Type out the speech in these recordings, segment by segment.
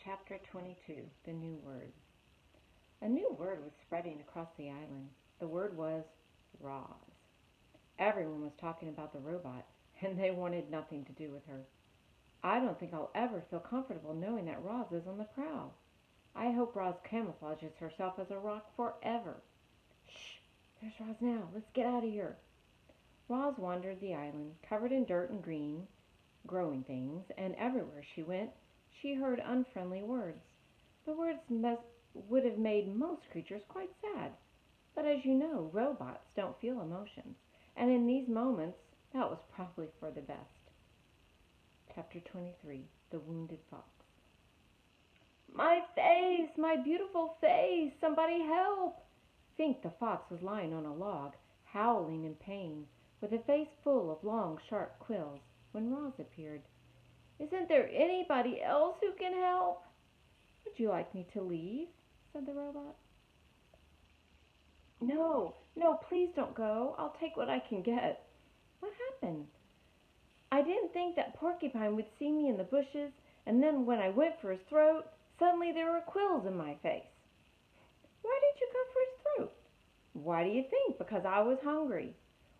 Chapter 22 The New Word. A new word was spreading across the island. The word was Roz. Everyone was talking about the robot, and they wanted nothing to do with her. I don't think I'll ever feel comfortable knowing that Roz is on the prowl. I hope Roz camouflages herself as a rock forever. Shh! There's Roz now. Let's get out of here. Roz wandered the island, covered in dirt and green, growing things, and everywhere she went, she heard unfriendly words. The words would have made most creatures quite sad. But as you know, robots don't feel emotions, and in these moments, that was probably for the best. Chapter 23 The Wounded Fox. My face! My beautiful face! Somebody help! Fink the fox was lying on a log, howling in pain, with a face full of long, sharp quills, when Roz appeared. Isn't there anybody else who can help? Would you like me to leave? Said the robot. No, please don't go. I'll take what I can get. What happened? I didn't think that Porcupine would see me in the bushes, and then when I went for his throat, suddenly there were quills in my face. Why did you go for his throat? Why do you think? Because I was hungry.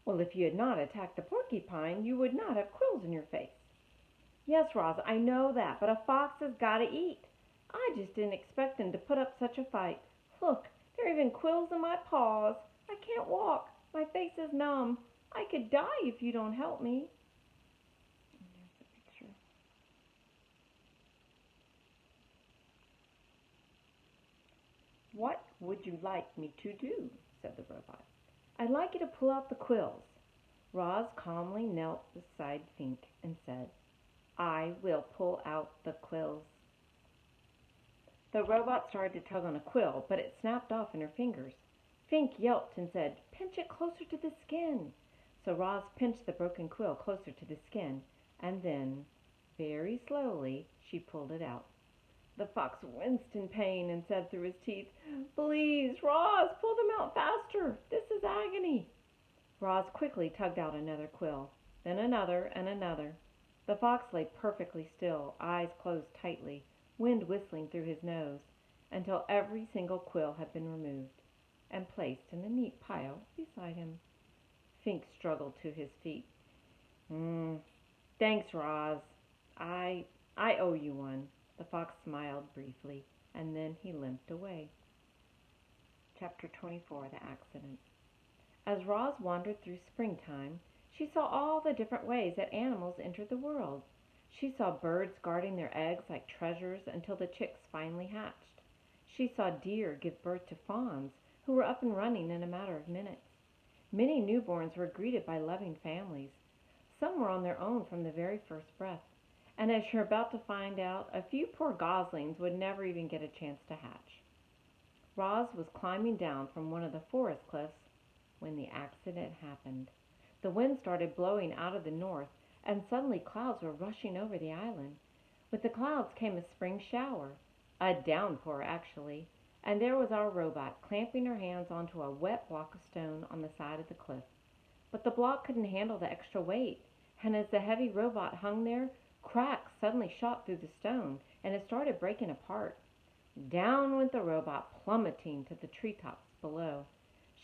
Well, if you had not attacked the porcupine, you would not have quills in your face. Yes, Roz, I know that, but a fox has got to eat. I just didn't expect him to put up such a fight. Look, there are even quills in my paws. I can't walk. My face is numb. I could die if you don't help me. And there's the picture. What would you like me to do? Said the robot. I'd like you to pull out the quills. Roz calmly knelt beside Fink and said, I will pull out the quills. The robot started to tug on a quill, but it snapped off in her fingers. Fink yelped and said, Pinch it closer to the skin. So Roz pinched the broken quill closer to the skin, and then, very slowly, she pulled it out. The fox winced in pain and said through his teeth, Please, Roz, pull them out faster. This is agony. Roz quickly tugged out another quill, then another and another. The fox lay perfectly still, eyes closed tightly, wind whistling through his nose, until every single quill had been removed and placed in a neat pile beside him. Fink struggled to his feet. Thanks, Roz. I owe you one. The fox smiled briefly, and then he limped away. Chapter 24 The Accident. As Roz wandered through springtime, she saw all the different ways that animals entered the world. She saw birds guarding their eggs like treasures until the chicks finally hatched. She saw deer give birth to fawns who were up and running in a matter of minutes. Many newborns were greeted by loving families. Some were on their own from the very first breath. And as you're about to find out, a few poor goslings would never even get a chance to hatch. Roz was climbing down from one of the forest cliffs when the accident happened. The wind started blowing out of the north, and suddenly clouds were rushing over the island. With the clouds came a spring shower, a downpour actually, and there was our robot clamping her hands onto a wet block of stone on the side of the cliff. But the block couldn't handle the extra weight, and as the heavy robot hung there, cracks suddenly shot through the stone, and it started breaking apart. Down went the robot, plummeting to the treetops below.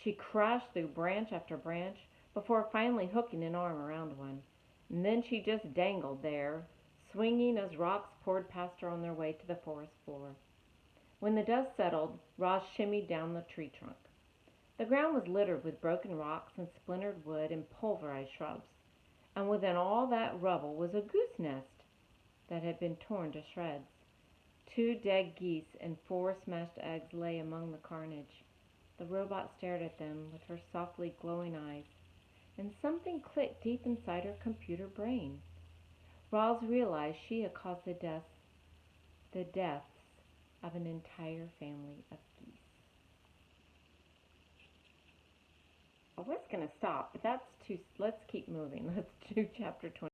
She crashed through branch after branch before finally hooking an arm around one. And then she just dangled there, swinging as rocks poured past her on their way to the forest floor. When the dust settled, Roz shimmied down the tree trunk. The ground was littered with broken rocks and splintered wood and pulverized shrubs. And within all that rubble was a goose nest that had been torn to shreds. 2 dead geese and 4 smashed eggs lay among the carnage. The robot stared at them with her softly glowing eyes, and something clicked deep inside her computer brain. Roz realized she had caused the deaths of an entire family of geese. I was going to stop, but that's too. Let's keep moving. Let's do chapter 20.